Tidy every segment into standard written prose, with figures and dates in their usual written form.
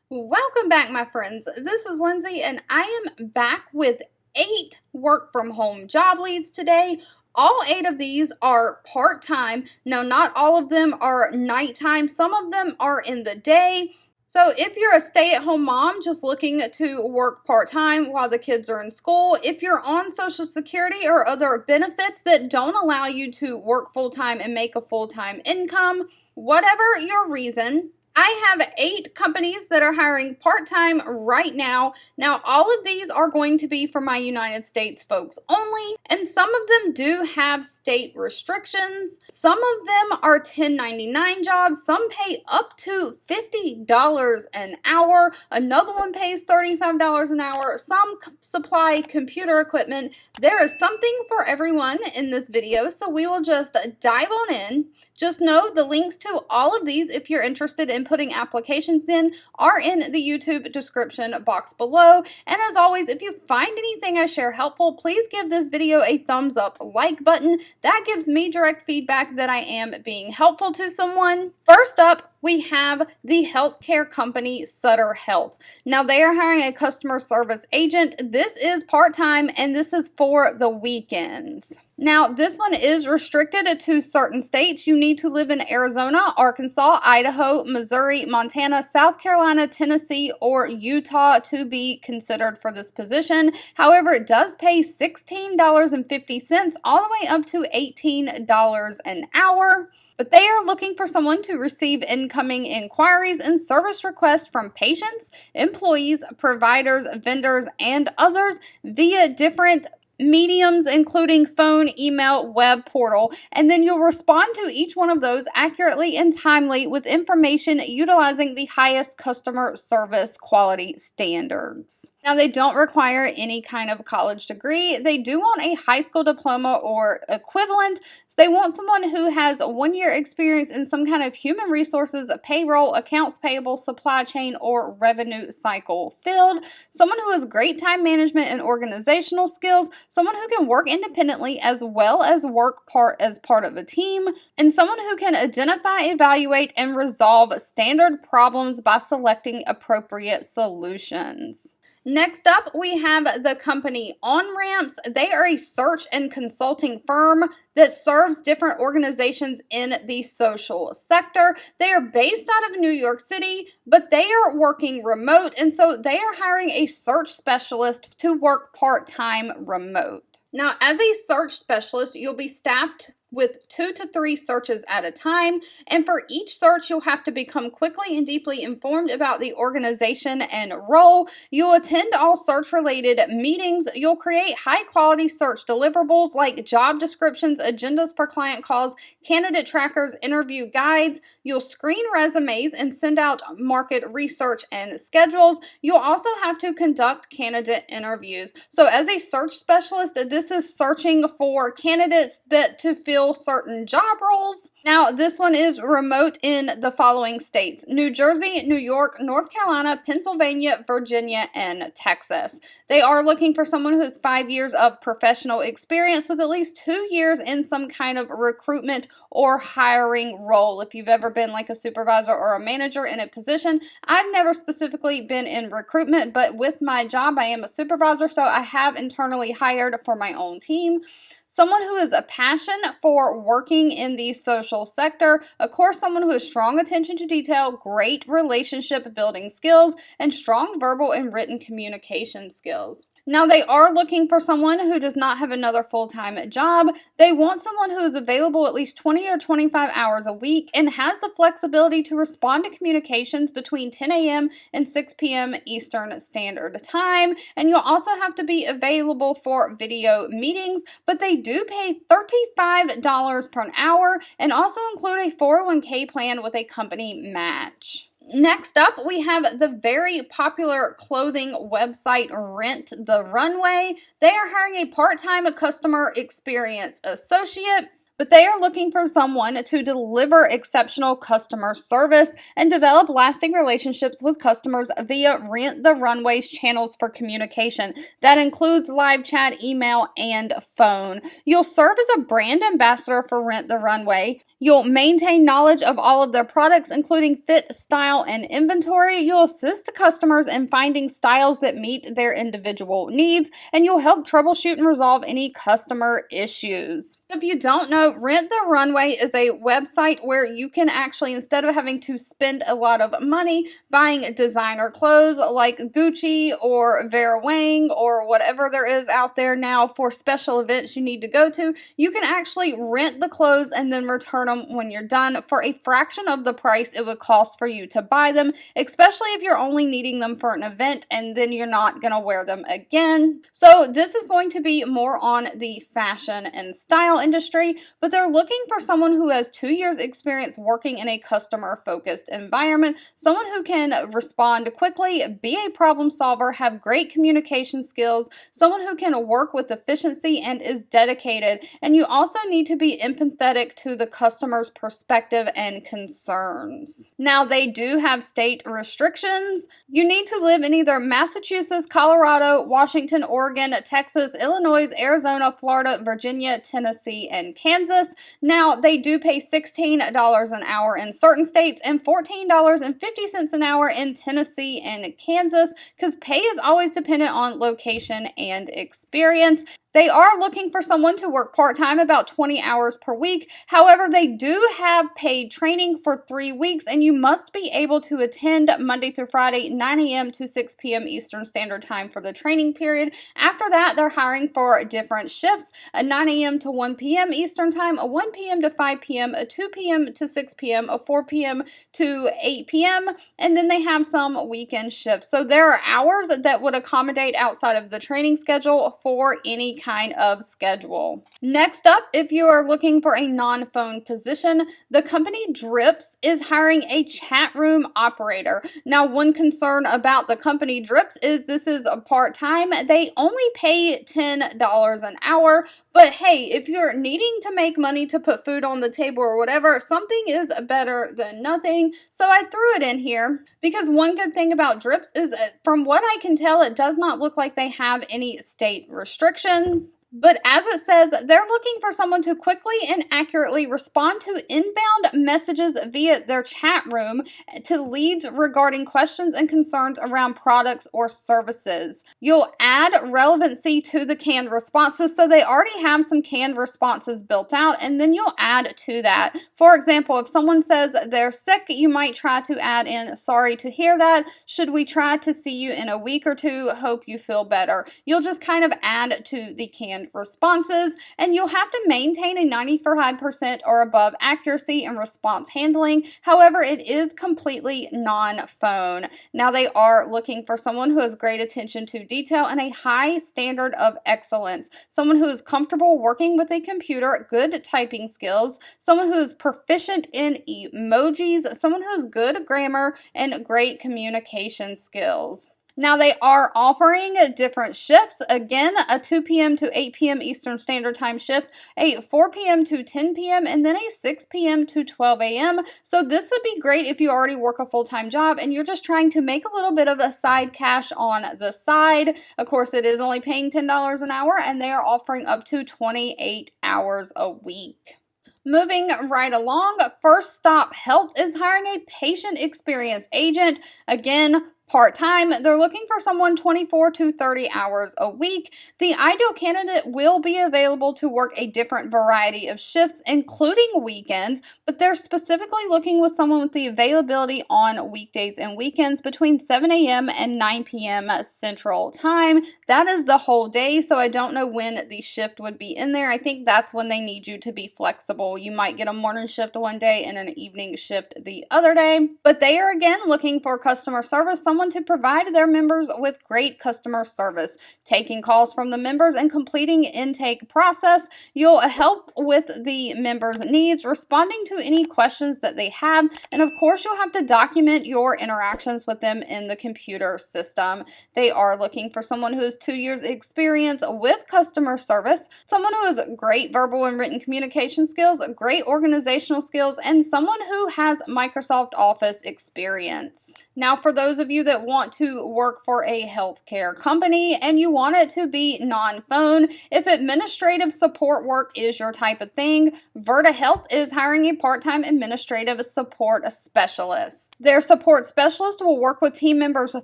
Welcome back, my friends. This is Lindsay, and I am back with 8 work from home job leads today. All 8 of these are part time. Now, not all of them are nighttime, some of them are in the day. So, if you're a stay at home mom just looking to work part time while the kids are in school, if you're on Social Security or other benefits that don't allow you to work full time and make a full time income, whatever your reason, I have 8 companies that are hiring part-time right now. Now, all of these are going to be for my United States folks only, and some of them do have state restrictions. Some of them are 1099 jobs. Some pay up to $50 an hour. Another one pays $35 an hour. Some supply computer equipment. There is something for everyone in this video, so we will just dive on in. Just know the links to all of these, if you're interested in putting applications in, are in the YouTube description box below. And as always, if you find anything I share helpful, please give this video a thumbs up like button. That gives me direct feedback that I am being helpful to someone. First up, we have the healthcare company Sutter Health. Now, they are hiring a customer service agent. This is part-time, and this is for the weekends. Now, this one is restricted to certain states. You need to live in Arizona, Arkansas, Idaho, Missouri, Montana, South Carolina, Tennessee, or Utah to be considered for this position. However, it does pay $16.50 all the way up to $18 an hour. But they are looking for someone to receive incoming inquiries and service requests from patients, employees, providers, vendors, and others via different mediums, including phone, email, web portal, and then you'll respond to each one of those accurately and timely with information utilizing the highest customer service quality standards. Now, they don't require any kind of college degree. They do want a high school diploma or equivalent. So they want someone who has 1 year experience in some kind of human resources, payroll, accounts payable, supply chain, or revenue cycle field. Someone who has great time management and organizational skills. Someone who can work independently as well as work as part of a team. And someone who can identify, evaluate, and resolve standard problems by selecting appropriate solutions. Next up, we have the company On-Ramps. They are a search and consulting firm that serves different organizations in the social sector. They are based out of New York City, but they are working remote, and so they are hiring a search specialist to work part-time remote. Now, as a search specialist, you'll be staffed with 2 to 3 searches at a time, and for each search you'll have to become quickly and deeply informed about the organization and role. You'll attend all search related meetings. You'll create high quality search deliverables like job descriptions, agendas for client calls, candidate trackers, interview guides. You'll screen resumes and send out market research and schedules. You'll also have to conduct candidate interviews. So as a search specialist, this is searching for candidates to fill certain job roles. Now, this one is remote in the following states: New Jersey, New York, North Carolina, Pennsylvania, Virginia, and Texas. They are looking for someone who has 5 years of professional experience with at least 2 years in some kind of recruitment or hiring role. If you've ever been like a supervisor or a manager in a position, I've never specifically been in recruitment, but with my job, I am a supervisor, so I have internally hired for my own team. Someone who has a passion for working in the social sector. Of course, someone who has strong attention to detail, great relationship building skills, and strong verbal and written communication skills. Now, they are looking for someone who does not have another full-time job. They want someone who is available at least 20 or 25 hours a week and has the flexibility to respond to communications between 10 a.m. and 6 p.m. Eastern Standard Time. And you'll also have to be available for video meetings, but they do pay $35 per hour and also include a 401k plan with a company match. Next up, we have the very popular clothing website Rent the Runway. They are hiring a part-time customer experience associate. But they are looking for someone to deliver exceptional customer service and develop lasting relationships with customers via Rent the Runway's channels for communication. That includes live chat, email, and phone. You'll serve as a brand ambassador for Rent the Runway. You'll maintain knowledge of all of their products, including fit, style, and inventory. You'll assist customers in finding styles that meet their individual needs, and you'll help troubleshoot and resolve any customer issues. If you don't know, Rent the Runway is a website where you can actually, instead of having to spend a lot of money buying designer clothes like Gucci or Vera Wang or whatever there is out there now for special events you need to go to, you can actually rent the clothes and then return them when you're done for a fraction of the price it would cost for you to buy them, especially if you're only needing them for an event and then you're not going to wear them again. So this is going to be more on the fashion and style industry, but they're looking for someone who has 2 years experience working in a customer focused environment, someone who can respond quickly, be a problem solver, have great communication skills, someone who can work with efficiency and is dedicated. And you also need to be empathetic to the customer's perspective and concerns. Now, they do have state restrictions. You need to live in either Massachusetts, Colorado, Washington, Oregon, Texas, Illinois, Arizona, Florida, Virginia, Tennessee, and Kansas. Now, they do pay $16 an hour in certain states and $14.50 an hour in Tennessee and Kansas, because pay is always dependent on location and experience. They are looking for someone to work part-time, about 20 hours per week. However, they do have paid training for 3 weeks, and you must be able to attend Monday through Friday, 9 a.m. to 6 p.m. Eastern Standard Time for the training period. After that, they're hiring for different shifts, a 9 a.m. to 1 p.m. Eastern Time, a 1 p.m. to 5 p.m., a 2 p.m. to 6 p.m., a 4 p.m. to 8 p.m., and then they have some weekend shifts. So there are hours that would accommodate outside of the training schedule for any kind of schedule. Next up, if you are looking for a non-phone position, the company Drips is hiring a chat room operator. Now, one concern about the company Drips is this is a part-time. They only pay $10 an hour, but hey, if you're needing to make money to put food on the table or whatever, something is better than nothing. So I threw it in here because one good thing about Drips is, from what I can tell, it does not look like they have any state restrictions. But as it says, they're looking for someone to quickly and accurately respond to inbound messages via their chat room to leads regarding questions and concerns around products or services. You'll add relevancy to the canned responses, so they already have some canned responses built out, and then you'll add to that. For example, if someone says they're sick, you might try to add in, "Sorry to hear that. Should we try to see you in a week or two? Hope you feel better." You'll just kind of add to the canned responses, and you'll have to maintain a 95% or above accuracy in response handling. However, it is completely non-phone. Now, they are looking for someone who has great attention to detail and a high standard of excellence, someone who is comfortable working with a computer, good typing skills, someone who is proficient in emojis, someone who has good grammar and great communication skills. Now, they are offering different shifts. Again, a 2 p.m. to 8 p.m. Eastern Standard Time shift, a 4 p.m. to 10 p.m., and then a 6 p.m. to 12 a.m. So this would be great if you already work a full-time job and you're just trying to make a little bit of a side cash on the side. Of course, it is only paying $10 an hour, and they are offering up to 28 hours a week. Moving right along, First Stop Health is hiring a patient experience agent. Again, part-time. They're looking for someone 24 to 30 hours a week. The ideal candidate will be available to work a different variety of shifts, including weekends, but they're specifically looking with someone with the availability on weekdays and weekends between 7 a.m. and 9 p.m. Central Time. That is the whole day, so I don't know when the shift would be in there. I think that's when they need you to be flexible. You might get a morning shift one day and an evening shift the other day, but they are again looking for customer service, someone to provide their members with great customer service, taking calls from the members and completing intake process. You'll help with the members' needs, responding to any questions that they have, and of course you'll have to document your interactions with them in the computer system. They are looking for someone who has 2 years experience with customer service, someone who has great verbal and written communication skills, great organizational skills, and someone who has Microsoft Office experience. Now, for those of you that want to work for a healthcare company and you want it to be non-phone. If administrative support work is your type of thing, Virta Health is hiring a part-time administrative support specialist. Their support specialist will work with team members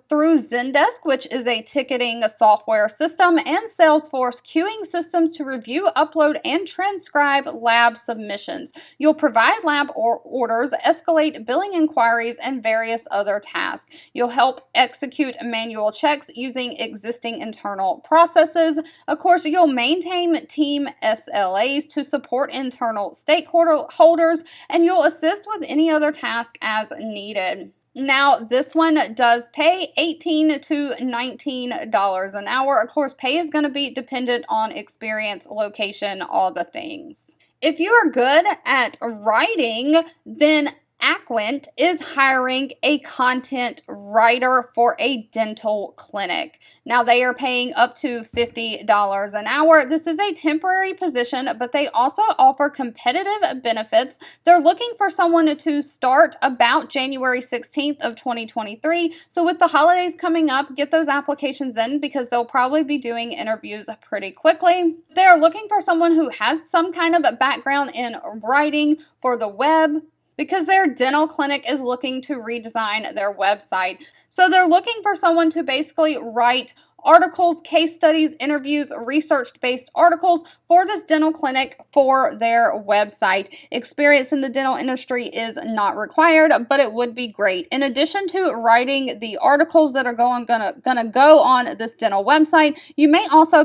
through Zendesk, which is a ticketing software system, and Salesforce queuing systems to review, upload, and transcribe lab submissions. You'll provide lab orders, escalate billing inquiries, and various other tasks. You'll help execute manual checks using existing internal processes. Of course, you'll maintain team SLAs to support internal stakeholders, and you'll assist with any other task as needed. Now, this one does pay $18 to $19 an hour. Of course, pay is going to be dependent on experience, location, all the things. If you are good at writing, then Aquent is hiring a content writer for a dental clinic. Now, they are paying up to $50 an hour. This is a temporary position, but they also offer competitive benefits. They're looking for someone to start about January 16th of 2023. So with the holidays coming up, get those applications in because they'll probably be doing interviews pretty quickly. They're looking for someone who has some kind of a background in writing for the web, because their dental clinic is looking to redesign their website. So they're looking for someone to basically write articles, case studies, interviews, research-based articles for this dental clinic for their website. Experience in the dental industry is not required, but it would be great. In addition to writing the articles that are gonna go on this dental website, you may also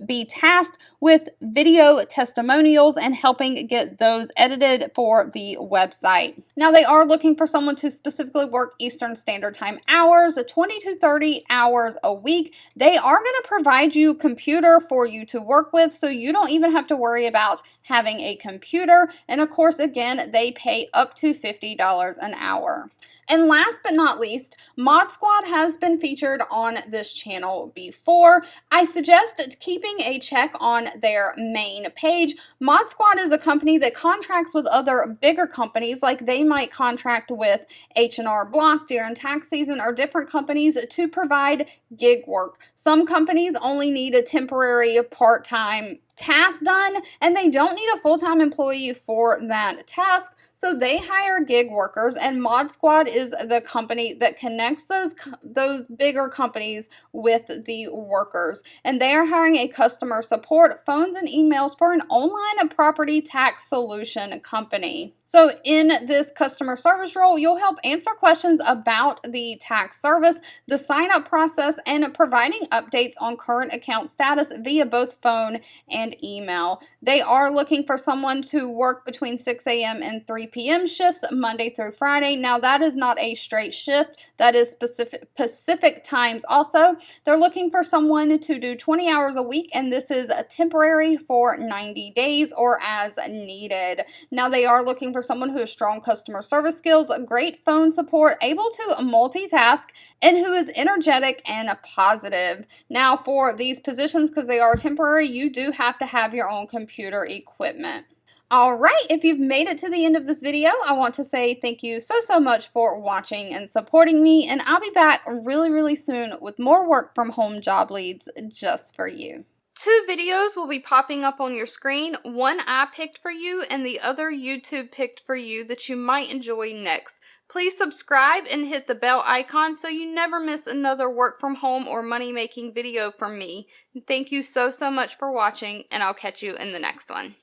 be tasked with video testimonials and helping get those edited for the website. Now, they are looking for someone to specifically work Eastern Standard Time hours, 20 to 30 hours a week. They are going to provide you a computer for you to work with, so you don't even have to worry about having a computer. And of course, again, they pay up to $50 an hour. And last but not least, Modsqad has been featured on this channel before. I suggest keeping a check on their main page. Modsqad is a company that contracts with other bigger companies, like they might contract with H&R Block during tax season or different companies to provide gig work. Some companies only need a temporary part-time task done, and they don't need a full-time employee for that task. So they hire gig workers, and Modsqad is the company that connects those bigger companies with the workers. And they are hiring a customer support, phones and emails for an online property tax solution company. So in this customer service role, you'll help answer questions about the tax service, the sign-up process, and providing updates on current account status via both phone and email. They are looking for someone to work between 6 a.m. and 3 p.m. shifts Monday through Friday. Now, that is not a straight shift. That is Pacific times also. They're looking for someone to do 20 hours a week, and this is a temporary for 90 days or as needed. Now, they are looking for someone who has strong customer service skills, great phone support, able to multitask, and who is energetic and positive. Now, for these positions, because they are temporary, you do have to have your own computer equipment. All right, if you've made it to the end of this video, I want to say thank you so much for watching and supporting me, and I'll be back really soon with more work from home job leads just for you. 2 videos will be popping up on your screen. One I picked for you and the other YouTube picked for you that you might enjoy next. Please subscribe and hit the bell icon so you never miss another work from home or money making video from me. Thank you so much for watching, and I'll catch you in the next one.